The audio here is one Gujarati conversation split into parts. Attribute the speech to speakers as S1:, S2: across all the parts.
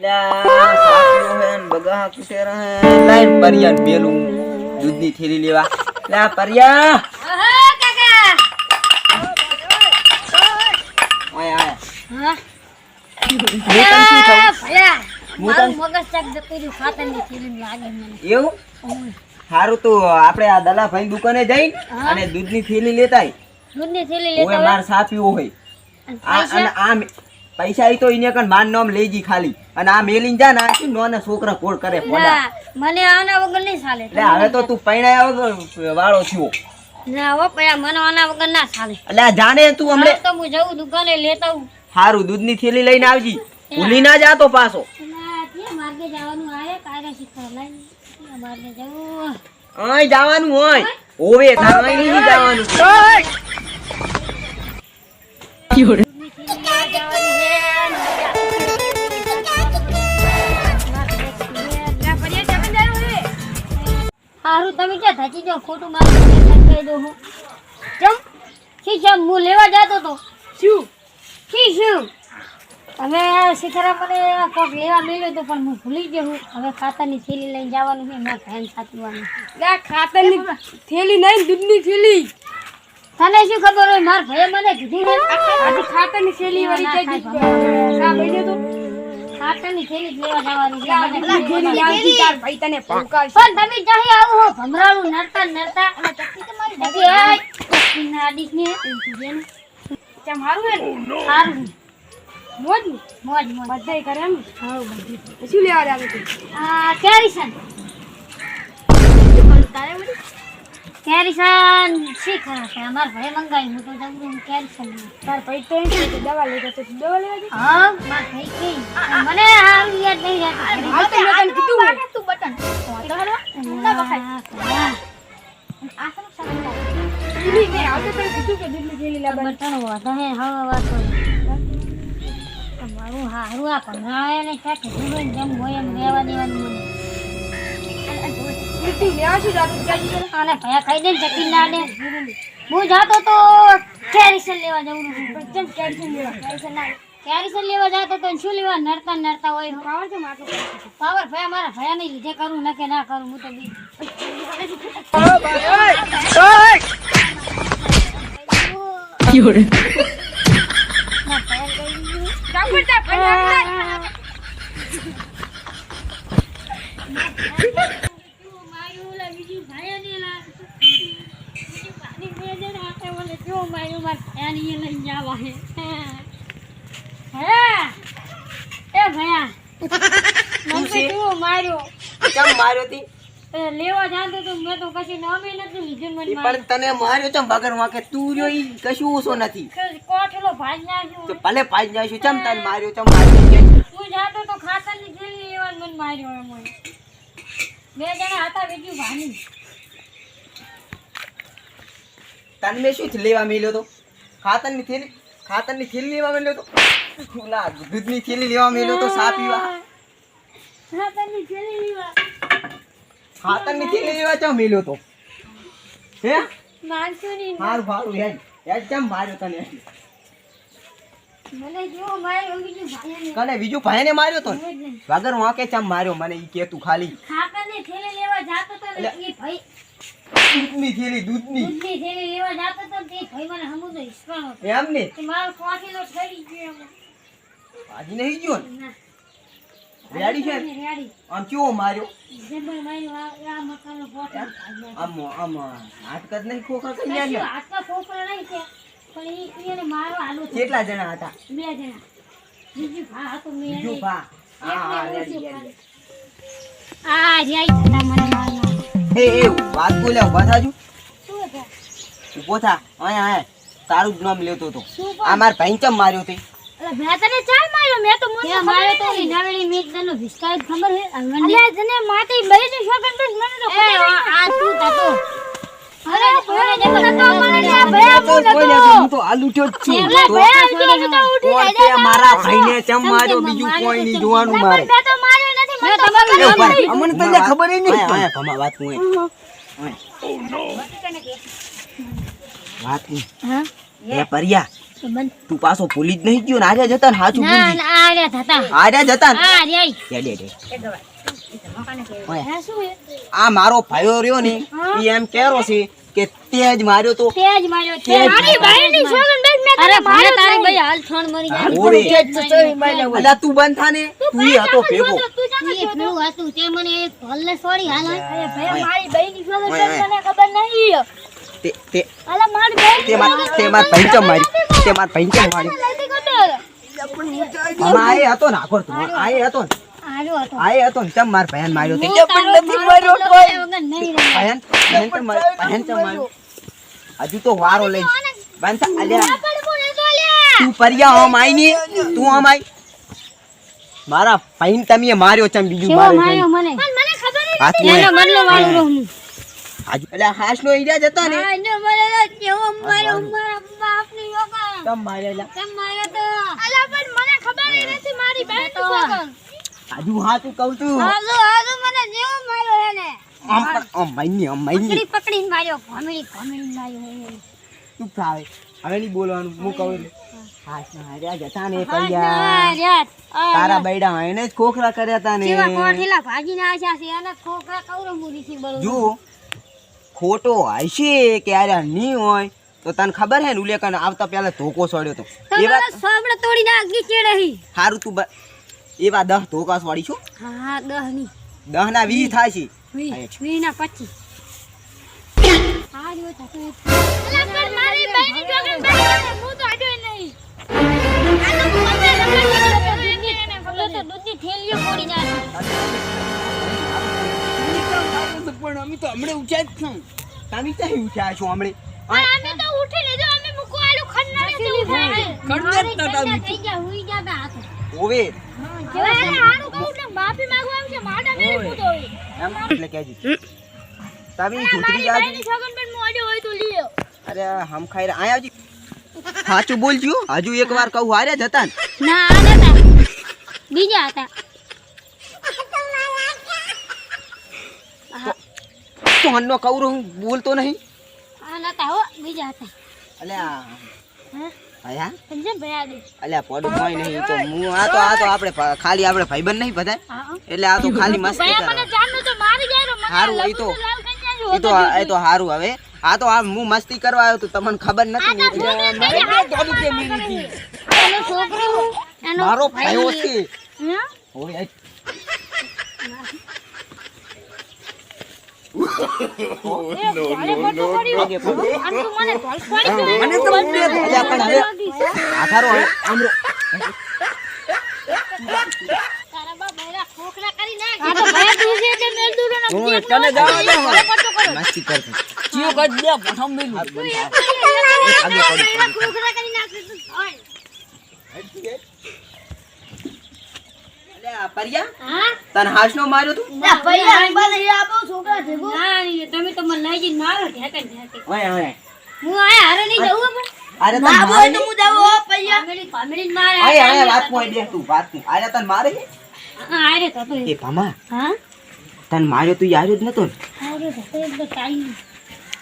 S1: સાપીઓ હે ને બગા કુટેરા હે લાઈન પરિયાન બેલું દૂધની થેલી લેવા પરિયા
S2: હા કાકા
S1: ઓય આય
S2: હા
S1: ભયા
S2: મારું મગજ ચક જતું ખાતરની થેલી લાગે મને
S1: એવું સારું તો આપણે આ દલાભાઈ દુકાને જઈ અને દૂધની થેલી લેતા
S2: દૂધની થેલી લેતા
S1: ઓય માર સાપીઓ હોય અને આ પૈસા ઈ તો ઇને કન માન નામ લઈ જી ખાલી અને આ મેલીન જા ના શું નોના છોકરા કોડ કરે પોડા
S2: મને આના વગર નહીં ચાલે
S1: એટલે હવે તો તું પૈણાયા વગર વાળો થયો
S2: ના હો પયા મને આના વગર ના ચાલે
S1: એટલે આ જાણે તું હમણે
S2: તો હું જઉં દુકાને લેતા આવું
S1: હારું દૂધની થેલી લઈને આવજી ભૂલી ના જાતો પાછો
S2: માર્ગે જવાનું આવે કાયદા શીખવા લઈને માર્ગે જવું
S1: અહીં જવાનું હોય ઓવે તારે નહીં જવાનું
S2: હારું તમે ક્યાં થાકી જાઓ ખોટું મારું કહી દઉં હું ચમ શીશમ હું લેવા જતો તો શું શીશું તમે શીખરા મને કોક લેવા મેળ્યો તો પણ હું ભૂલી ગયો હું હવે ખાતરની થેલી લઈને જવાનું છે મારા ભાઈને સાચવાનું
S3: ખાતરની થેલી નહીં દૂધની થેલી
S2: તને શું ખબર હોય મારા ભાઈએ મને કીધી ને
S3: આજે ખાતરની થેલી વાળી કઈ કા બેઠો તો
S2: ખાતરની થેલી લેવા જવાની છે
S3: આવતી તાર ભાઈ તને પંકાવશે
S2: પણ તમે ચાહી આવો હો ભમરાળું નરતા નરતા અને ચક્કી તમારી નથી આય ચક્કી ના આડીશ ને
S3: ચમ હારું હે
S2: સારું
S3: મોજ
S2: મોજ મોજ
S3: બધાય કરે એમ
S2: હા બધી
S3: શું લેવા જાવે તું
S2: આ કેરીસન
S3: તારે વળી
S2: કેરીસન શીખરા છે અમાર ભાઈ મંગાવી હું તો જમરું કેરીસન
S3: તાર ભાઈ તો એમ કે દવા લેતો તો દવા લેવા દે
S2: હા માર ભાઈ કે મને હારું યાદ નહીં રહેતું
S3: હાલ તો મેં તને કીધું હોય
S2: તું બટન તો હલો ના બખાય આ સમ સમ
S3: ઈ મે આવતો તને કીધું કે દૂધની થેલી લેવા
S2: બટન હોતા હે હવે વાતો તમારું હારું આ ભમરાળે ને ક્યાંક કીધું જેમ હોય એમ રહેવા દેવાનું મને
S3: તું લેવા શું જાતું જલ્દી કર
S2: આને ભયા ખાઈ દે ને ચકી ના દે હું જાતો તો કેરીસન લેવા જવું
S3: પણ ચમ કેલ્શિયમ લેવા
S2: કેરીસન લેવા જાતો તો શું લેવા નરતા નરતા હોય
S3: પાવર છે માટો
S2: પાવર ભયા મારા ભયા નહીં લીધે કરું ન કે ના કરું હું તો બી
S1: ચમ માર્યો તી
S2: લેવા જાતો તો મેં તો કશી નામે નથી લીધું મને
S1: પણ તને માર્યો ચમ વગર વાકે તું રહ્યો ઈ કશું ઓછો નથી
S2: કોઠલો ભાજ નાખ્યો
S1: તો ભલે પાઈ જાશું ચમ તને માર્યો ચમ માર્યો
S2: હું જાતો તો ખાતરની થેલી લેવાનું મને માર્યો એમ બે જણા હતા બીજું ભાની
S1: તને મેં શું લેવા મેલ્યો તો ખાતરની થેલી લેવા મેલ્યો તો ઓલા દૂધની થેલી લેવા મેલ્યો તો સા પીવા
S2: ખાતરની થેલી લેવા
S1: ખાતરની થેલી લેવા ચમ મેલ્યો તો હે
S2: મારશો નહીં
S1: હારું હેડ ચમ માર્યો તને
S2: મને જેવો માર્યો બીજું ભાઈ
S1: કને બીજું ભાઈને માર્યો તો ને? વગર વાકે ચમ માર્યો મને ઈ કે તું ખાલી
S2: ખાતરની થેલી લેવા જાતો તો ને એ ભાઈ
S1: દૂધની થેલી દૂધની
S2: દૂધની થેલી લેવા જાતો તો તે ભાઈ મને હમું તો હિસકાણો હતો
S1: એમ ને
S2: કે મારો કોઠેલો ઠરી ગયો
S1: ભાજી નહીં ગયો ને
S2: ના
S1: રેડી છે
S2: રેડી
S1: આમ કેવો માર્યો
S2: જબર માર્યો આ મકાનનો કોઠેલો
S1: આમ હાથ કદ નહીં ખોખા કરી લે
S2: હાથમાં ફોફળો નહીં છે પણ એને મારો હાલો છે
S1: કેટલા જણા હતા
S2: બે જણા બીજું ભા હતો મેં
S1: બીજું ભા હા રેડી
S2: આ જાય હતા મને મારના
S1: એ વાત બોલ્યા ઉભા થાજો
S2: શું હતા
S1: ઉભો થા આયા તારું જ નામ લેતો તો
S2: શું
S1: આ માર ભાઈ ચમ માર્યો તે
S2: અલા મેં તને ચાલ માર્યો મેં તો મને માર્યો તો નાવેલી મેં તને વિસ્કાય ખબર હે અલ્યા જને માટી બળી ને શોકન તો મને તો ખબર આ તું તાતો અરે કોને જે મને તો મને ભયા બોલતો
S1: હું તો આ લૂટ્યો જ છું
S2: એટલે ભયા ઉઠી તો ઉઠી
S1: કોણ તે મારા ભાઈને ચમ માર્યો બીજું કોઈ નહીં જોવાનું મારે
S2: મેં તો માર્યો નથી મને તો
S1: અમને તને ખબર ય નહીં આયા ભમા વાત હું વાત
S2: હા
S1: એ પરિયા તું પાછો ભૂલી જ નહીં ગયો ને આર્યા જતા ને હાચું
S2: ના
S1: ભૂલી
S2: ના આર્યા થતા
S1: આર્યા જતા ને
S2: આર્યા
S1: ઓય,
S2: આ શું હે
S1: આ મારો ભાઈઓ રહ્યો ને ઈ એમ કેરો છે કે તે જ માર્યો તો
S2: તેજ માર્યો
S1: તેજ
S2: તેજ
S3: મારી બહેનની સોગન બેન મેં
S2: અરે
S3: તને
S2: ભાઈ
S3: માર્યો
S2: તારી
S3: જ
S2: ભાઈ હાલ છોડ મરી જાય
S1: ઓવે.
S2: તેજ
S1: અલા તું બંધ થા ને તું ઈ હતો ભેગો
S3: તું જાને
S2: ઈ પેલું હતું તે મને એક ભલ્લે છોડી હાલ
S3: અરે ભૈયા
S1: ઓય.
S3: મારી બહેનની સોગન
S1: ઓય,
S3: બેન
S1: ઓય.
S3: મને ખબર નહીં
S1: તે
S3: અલા મારી બહેન
S1: તે માર પંચમ મારી તે માર પંચમ મારી આમાં આયે હતો ને આખો તું આયે હતો ને
S2: આર્યો હતો
S1: આયે હતો ને ચમ માર ભયાન માર્યો તે
S2: હું તારો મારો વગર નહીં રહે
S1: ભયાન ભયાન ચમ માર્યો હજુ તો વારો લઈ બંધ થા અલ્યા તું પરિયા ઓમ આઈ ને તું ઓમ આઈ મારા પૈન તમે માર્યો ચમ બીજું
S2: કેવો
S1: માર્યો
S2: માર્યો મને
S3: મને ખબર
S1: હાથ
S2: એનો બદલો વાળું રહું હું
S1: હજુ અલ્યા હાસનો ઈજા જતા ને
S2: આનો મને કેવો માર્યો મારા બાપની વગર
S1: ચમ મારેલા
S2: કેમ માર્યો તો
S3: અલા પણ મને ખબર ય નથી મારી બહેનની સોગન
S1: હજુ હા તું કહું છું
S2: હાલો હાલો મને જેવો માર્યો એને
S1: આમ મૈની
S2: પકડી પકડીને માર્યો ભમેડી માર્યો
S1: તું ખાવે હવે નહીં બોલવાનું હું કહું એટલે હાસના હાર્યા જતા ને
S2: હા
S1: પૈયા તારા બૈડા એને જ ખોખરા કર્યા તા ને
S2: કેવા કોઠીલા ભાજીને આશા છે એને ખોખરા કવરો મુરી થી બળો
S1: જો ખોટો હશે કે યાર નહીં હોય તો તને ખબર હે ને ઉલેકન આવતા પહેલા ધોકો સોડ્યો તો
S2: તમારા સાબડા તોડી નાખી ચેડહી
S1: હારું તું એવા 10 ધોકા સોડી છું
S2: હા 10 ની
S1: 10 ના 20 થાય છે
S2: 20 ના 25 આ જો થતો
S3: અલા પણ મારી બહેનની સોગન બેન હું તો અડ્યો નહીં આ તો મને
S2: દૂધની થેલીઓ ફોડી નાખી
S1: પણ અમે તો હમણે ઉઠ્યા જ છું તમે ક્યાં ઉઠ્યા છો હમણે
S3: અમે તો ઉઠી લીધો અમે મુકો આલું ખન્નાને તો ઉઠાય
S2: થઈ ગયા હુઈ ગયા તા હાથે
S1: ઓવે
S3: હવે હારું કહું ને માફી માંગવા આવશે માડા મેરી પૂતો હોય
S1: એમ એટલે કહેજી તમે
S3: મારી
S1: છોકરી જાજો
S3: બહેનની સોગન બેન હું અડ્યો હોય તો લીયો
S1: અરે હમ ખાઈ રહ્યા આયા જી સાચું બોલજો હજુ એકવાર કહું હારે જતા ને
S2: ના આ નતા બીજા હતા
S1: તો હન્નો કહું હું બોલતો નહીં
S2: આ નતા હો બીજા હતા
S1: અલ્યા
S2: હા
S1: આયા
S3: સમજે ભયા દે
S1: અલ્યા પડું કોઈ નહીં તો હું આ તો આપણે ખાલી આપણે ભાઈબંધ નહીં બધા
S2: હા
S1: એટલે આ તો ખાલી મસ્તી
S3: ભયા
S1: કરે
S3: મને જાણનું તો મારી જાય મને
S1: હારું, ઈ તો-
S3: લાલ કન્યા
S1: એ તો હારું હવે આ તો આ હું મસ્તી કરવા આવ્યો તો તમને ખબર નથી ને એટલે
S2: એનો છોકરો એનો
S1: મારો ભાઈઓ છે
S2: હા
S1: ઓય આ આગે પડો.
S3: આમ તો મને ધોલ પડી ગયો
S1: મને તો ઉડે અલ્યા પણ હવે આધારો હવે આમરો
S3: તારા બા બૈરા ખોખલા કરી નાખ
S2: આ તો ભયા તું છે તે મેલ દૂરો ના
S1: ઓય તને જવા દે મસ્તી કરતો ચિયો કર દે પ્રથમ મેલું આગે પડી
S2: ખોખરા કરી નાખે તું હોય
S1: અલ્યા પરિયા
S2: હા
S1: તને હાસનો માર્યો તું
S2: ભયા બને આપો છોકરા ભેગો ના તમે તો મને લઈ જઈને મારો ઢેકન ઢેકે
S1: ઓય ઓય
S2: હું આયા હારે નહીં જવું પણ
S1: અરે તને મારે ને
S2: હું જાવ પૈયા કોમેડી મારે
S1: આય આય વાત કોઈ દે તું વાત તું અરે તને મારે છે
S2: આરે તો તો
S1: એ ભામા
S2: હા
S1: તને માર્યો તું યાર જ નતો ને
S2: આરે તો તો એકદમ ટાઈમ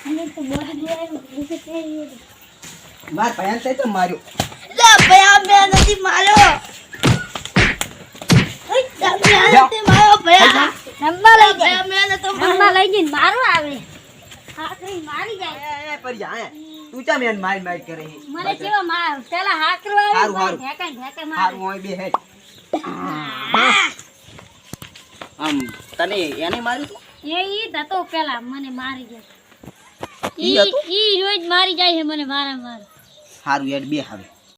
S2: અને તો બોડી જોયા એટલે કે
S1: માર ભયાન થઈ તો માર્યો
S2: ભયા મે નથી માર્યો નંબર લઈ જાય નંબર લઈ જઈને મારો આવે હાકરી મારી જાય
S1: એ પરિયા આય તું ચા મેન માર માર કરે છે
S2: મને કેવા માર પેલા હાકરો આવે
S1: હારું, હારું.
S2: ઢેકા ઢેકા મારે
S1: હારું હોય બે હે આમ તને એને માર્યું તું
S2: એ ઈ તો પેલા મને મારી જાય
S1: ઈ
S2: ઈ રોજ મારી જાય છે મને મારા માર
S1: હારું યાર બે હવે